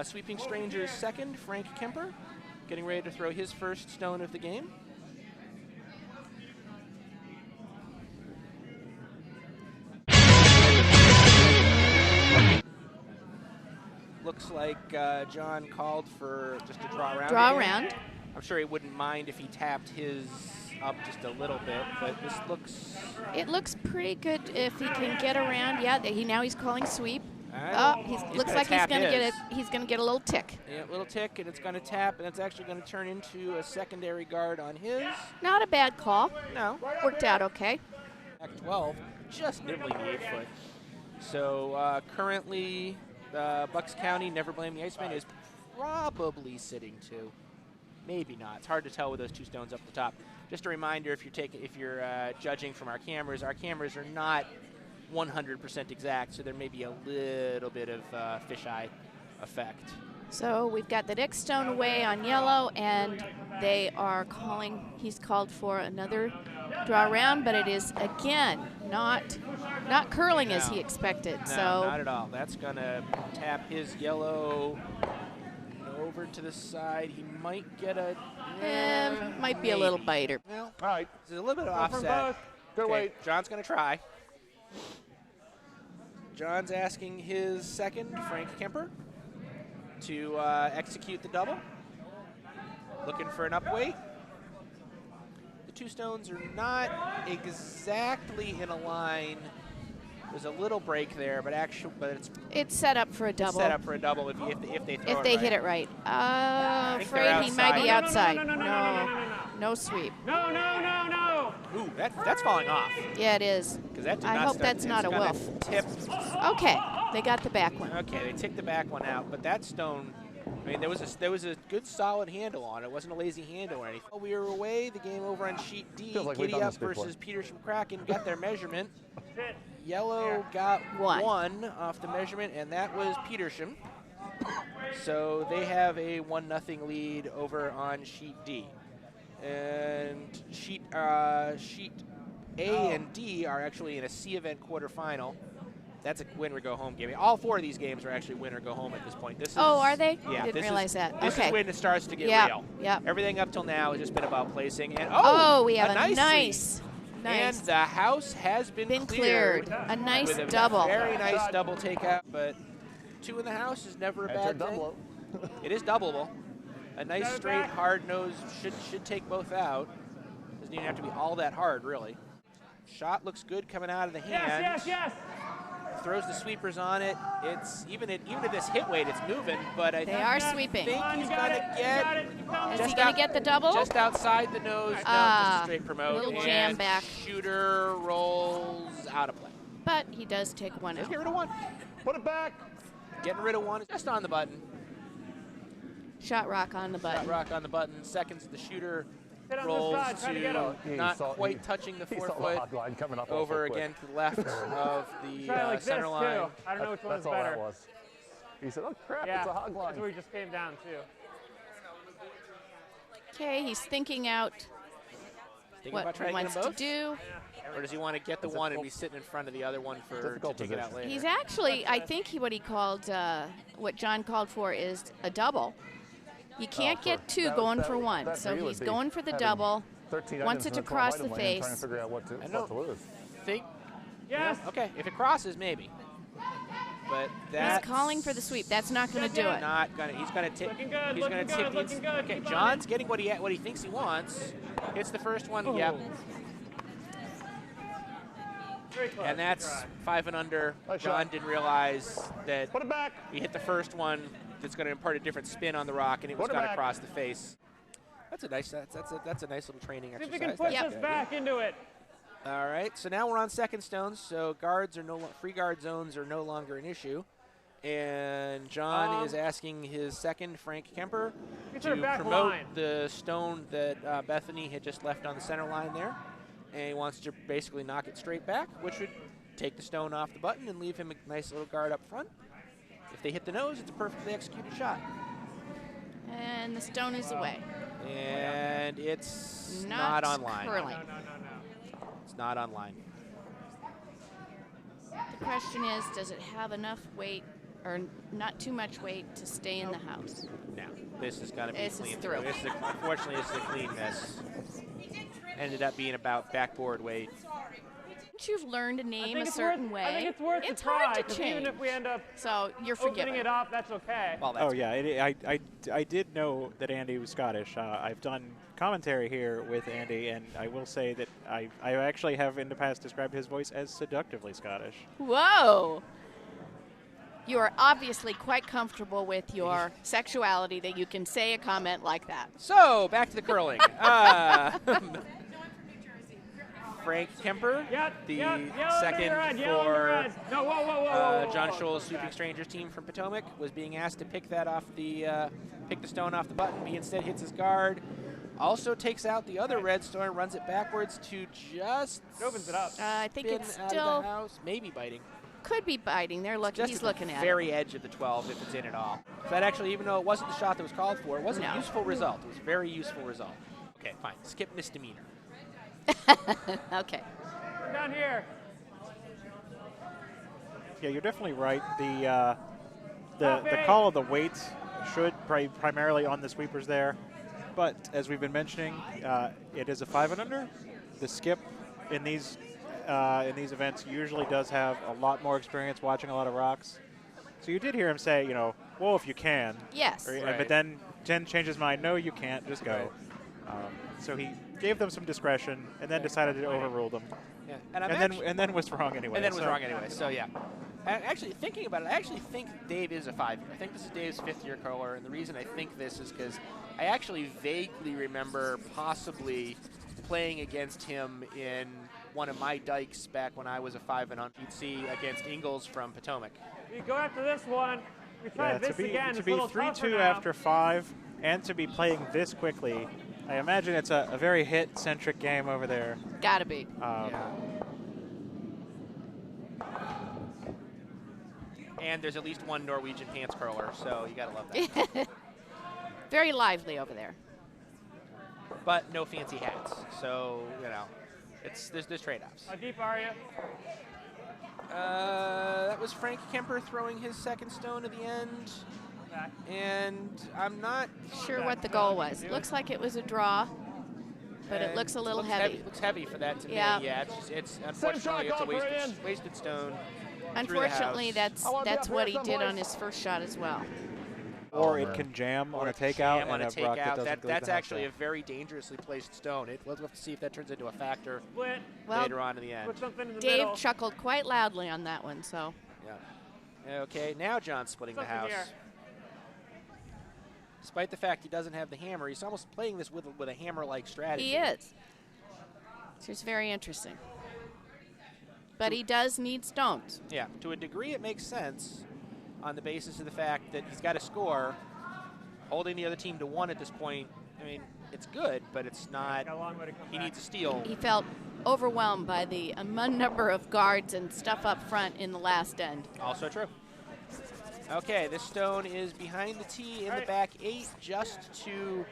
Sweeping Stranger's second, Frank Kemper, getting ready to throw his first stone of the game. Looks like John called for just a draw round. Draw round. I'm sure he wouldn't mind if he tapped his up just a little bit, but this looks... It looks pretty good if he can get around. Yeah, he's calling sweep. Looks like he's going to get it. He's going to get a little tick. Yeah, a little tick, and it's going to tap, and it's actually going to turn into a secondary guard on his. Not a bad call. No. Worked out okay. Back 12, just nibbling the 8-foot. So currently, Bucks County, Never Blame the Iceman, is probably sitting 2. Maybe not. It's hard to tell with those 2 stones up the top. Just a reminder, if you're judging from our cameras are not 100% exact, so there may be a little bit of fisheye effect. So we've got the next stone away on yellow, and they are calling. He's called for another draw round, but it is again not curling as he expected. No, so not at all. That's gonna tap his yellow over to the side. He might get a... might be a little biter. Well, all right. There's a little bit of offset. Good wait. John's going to try. John's asking his second, Frank Kemper, to execute the double. Looking for an upweight. The 2 stones are not exactly in a line. There's a little break there, but it's set up for a double. It's set up for a double if they hit it right. Afraid he might be outside. No sweep. No. Ooh, that's falling off. Yeah, it is. I hope that's not a wolf. Okay, they got the back one. Okay, they took the back one out, but that stone, I mean, there was a good solid handle on it. It wasn't a lazy handle or anything. While we were away, the game over on sheet D, Giddy Up versus Petersham Kraken got their measurement. Yellow got 1 off the measurement, and that was Petersham. So they have a 1-0 lead over on sheet D. And sheet A and D are actually in a C event quarterfinal. That's a win or go home game. All 4 of these games are actually win or go home at this point. Are they? Yeah, didn't realize that. This is when it starts to get real. Yeah. Everything up till now has just been about placing. And we have a nice. And the house has been cleared. A nice with double. A very nice double takeout, but 2 in the house is never a bad thing. It is doubleable. A nice straight hard nose should take both out. Doesn't even have to be all that hard, really. Shot looks good coming out of the hand. Yes. Throws the sweepers on it. It's even at this hit weight, it's moving. But I sweeping. think he's gonna get. Is he gonna get the double? Just outside the nose. No, just a straight promote. Little jam back. Shooter rolls out of play. But he does take 1 out. Let's get rid of 1. Put it back. Getting rid of 1 is just on the button. Shot rock on the button. Shot rock on the button. Seconds, the shooter Hit on rolls this side, to not quite touching the 4-foot over again to the left of the center line. Too. I don't know which one is better. That's all that was. He said, oh crap, it's a hog line. That's where he just came down too. Okay, he's thinking out what he wants to do. Or does he want to get the 1 and be sitting in front of the other one to take it out later? He's actually, I think what John called for is a double. You can't get 2 going for 1, so he's going for the double. Wants it to cross the face. I don't think. Yes. Okay, if it crosses, maybe. But he's calling for the sweep. That's not going to do it. Not gonna. He's going to tip. He's going to tip the. Okay, John's getting what he thinks he wants. Hits the first one. Yep. And that's 5 and under. John didn't realize that he hit the first one. That's going to impart a different spin on the rock, and it was going to cross the face. That's a nice. That's a nice little training exercise. See if we can push us back into it. All right. So now we're on second stones. So free guard zones are no longer an issue. And John is asking his second, Frank Kemper, to promote the stone that Bethany had just left on the center line there. And he wants to basically knock it straight back, which would take the stone off the button and leave him a nice little guard up front. If they hit the nose, it's a perfectly executed shot. And the stone is away. And it's not online. Curling. No. It's not online. The question is, does it have enough weight or not too much weight to stay in the house. No, this is going to be This is clean through. Unfortunately, this is a clean miss. Ended up being about backboard weight. Once you've learned a name a certain way, I think it's worth it's a try, hard to 'cause change. even if we end up So you're opening forgiven. it up, that's okay. Well, that's yeah, I did know that Andy was Scottish. I've done commentary here with Andy, and I will say that I actually have in the past described his voice as seductively Scottish. Whoa! You are obviously quite comfortable with your sexuality that you can say a comment like that. So, back to the curling. Frank Kemper, the second for No, whoa, John Scholl's Sweeping Strangers team from Potomac, was being asked to pick that off the pick the stone off the button. He instead hits his guard. Also takes out the other red stone, runs it backwards to just It opens it up. I think spin it's out still of the house. Maybe biting. could be biting. They're looking. Just He's at looking the at very edge of the 12 if it's in at all. So that actually, even though it wasn't the shot that was called for, it was a useful result. It was a very useful result. Okay, fine. Skip misdemeanor. it. Okay. We're down here. Yeah, you're definitely right. The call of the weights should primarily on the sweepers there, but as we've been mentioning, it is a 5 and under. The skip in these events usually does have a lot more experience watching a lot of rocks. So you did hear him say, whoa, if you can. Yes. But then Jen changed his mind. No, you can't. Just go. So he gave them some discretion and then decided to overrule them. Yeah. And then was wrong anyway. And then was wrong anyway. So yeah. And actually, thinking about it, I actually think Dave is a 5-year. I think this is Dave's 5th-year curler, and the reason I think this is because I actually vaguely remember possibly playing against him in one of my dikes back when I was a 5 and on PC against Ingalls from Potomac. We go after this one. We try this again. To It's be a little tougher 3-2 now. after 5 and to be playing this quickly, I imagine it's a very hit-centric game over there. Gotta be. Yeah. And there's at least one Norwegian pants curler, so you gotta love that. Very lively over there. But no fancy hats, so there's trade-offs. How deep are you? That was Frank Kemper throwing his second stone at the end, Back. and I'm not Sure what the goal was. Looks like it was a draw, but it looks a little heavy. Looks heavy for that to Yeah. me. Yeah, it's unfortunately it's a wasted stone. Unfortunately, that's what he did on boys. his first shot as well. Or it can jam on a takeout on and a a rock that takeout. doesn't go That's down. actually a very dangerously placed stone. We'll have to see if that turns into a factor Split. Well, later on in the end. Put something in the Dave middle. chuckled quite loudly on that one, so. Yeah. Okay, now John's splitting the Something house. here. Despite the fact he doesn't have the hammer, he's almost playing this with a hammer-like strategy. He is. So it's very interesting. But he does need stones. Yeah, to a degree it makes sense on the basis of the fact that he's got to score. Holding the other team to 1 at this point, I mean, it's good, but it's not. Got a long way to come He back. needs a steal. He felt overwhelmed by the number of guards and stuff up front in the last end. Also true. Okay, this stone is behind the tee in the back 8, just to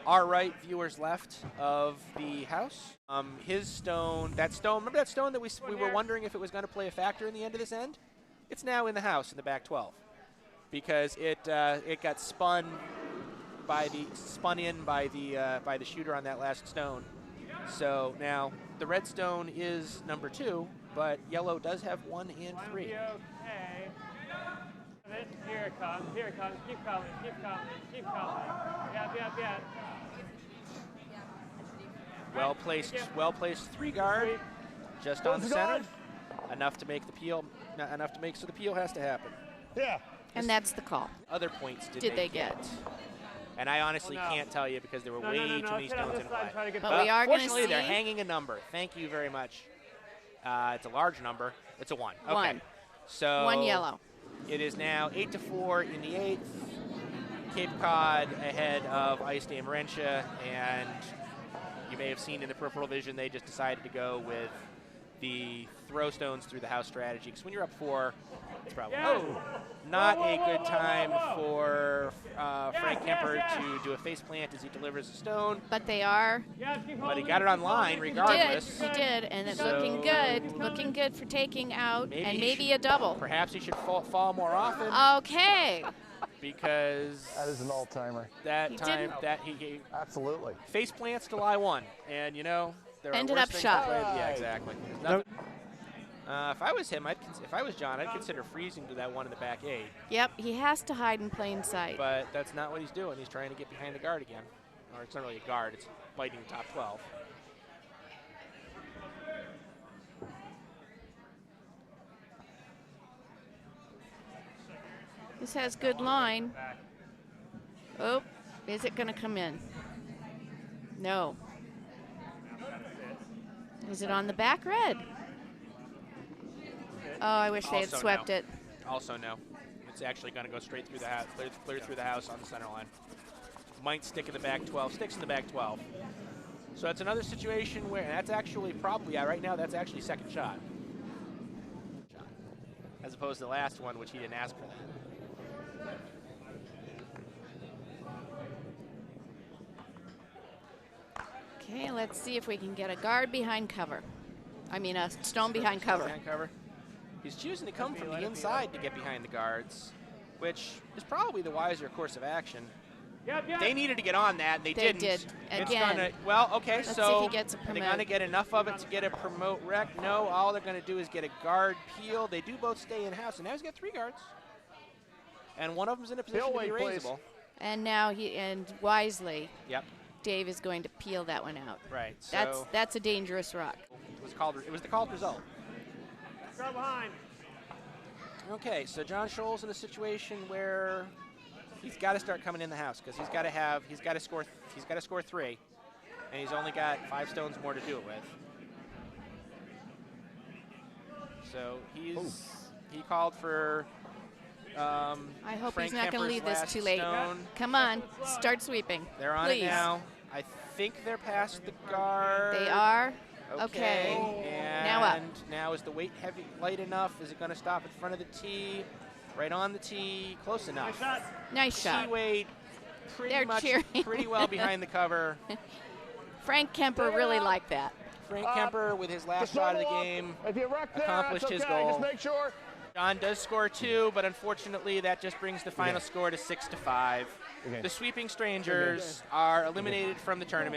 our right, viewers left of the house. His stone, remember that stone that we were wondering if it was going to play a factor in the end of this end? It's now in the house in the back 12 because it got spun in by the shooter on that last stone. So now the red stone is number 2, but yellow does have 1 and 3. Okay. Here it comes. Here it comes. Keep coming. Keep coming. Keep coming. Yeah. Well placed 3 guard, just on the center, enough to make the peel. Not enough to make so the peel has to happen. Yeah. And that's the call. Other points Did they get? And I honestly can't tell you because there were way too many Hit on stones this in side and try play. to get But back. we are going to Fortunately, see. they're hanging a number. Thank you very much. It's a large number. It's a 1. Okay. 1. So 1 yellow. It is now 8-4 in the 8th. Cape Cod ahead of Ice Dame Marentia, and you may have seen in the peripheral vision they just decided to go with the throw stones through the house strategy. Because when you're up 4, it's probably not a good time for Frank Kemper to do a face plant as he delivers a stone. But they are. But he got it on line regardless. He did, and it's So looking good for taking out, and maybe should, a double. Perhaps he should fall more often. Okay. Because that is an all-timer. He absolutely face plants to lie 1, and you know there ended are up worse shot. things to play. Yeah, exactly. If I was him, if I was John, I'd consider freezing to that 1 in the back 8. Yep, he has to hide in plain sight. But that's not what he's doing. He's trying to get behind the guard again, or it's not really a guard; it's biting the top 12. This has good line. Oh, is it going to come in? No. Is it on the back red? Oh, I wish they had swept it. Also no. It's actually going to go straight through the house, clear through the house on the center line. Might stick in the back 12. Sticks in the back 12. So it's another situation where, and that's actually probably, right now, that's actually second shot. As opposed to the last one, which he didn't ask for that. Okay, let's see if we can get a guard behind cover. I mean, a stone behind cover. Behind cover. He's choosing to come from the inside to get behind the guards, which is probably the wiser course of action. They needed to get on that, and they didn't. Did. Again. Well, okay, let's so see if he gets a are they going to get enough of it to get a promote rec? No, all they're going to do is get a guard peel. They do both stay in-house, and now he's got 3 guards. And one of them's in a position to be raisable. And now wisely, yep, Dave is going to peel that one out. Right. So that's a dangerous rock. It was the called result. Go behind. Okay, so John Scholl's in a situation where he's got to start coming in the house because he's got to score 3, and he's only got 5 stones more to do it with. So he called for. I hope Frank he's not going to leave this too late. Stone. Come on, start sweeping. They're on please. It now. I think they're past the guard. They are. Okay. And now up. Now is the weight light enough? Is it going to stop in front of the tee? Right on the tee. Close enough. Nice shot. Tee weight pretty well behind the cover. Frank Kemper really liked that. Frank Kemper, with his last shot of the game, accomplished his goal. Just make sure. John does score 2, but unfortunately that just brings the final score to 6-5. The Sweeping Strangers are eliminated from the tournament.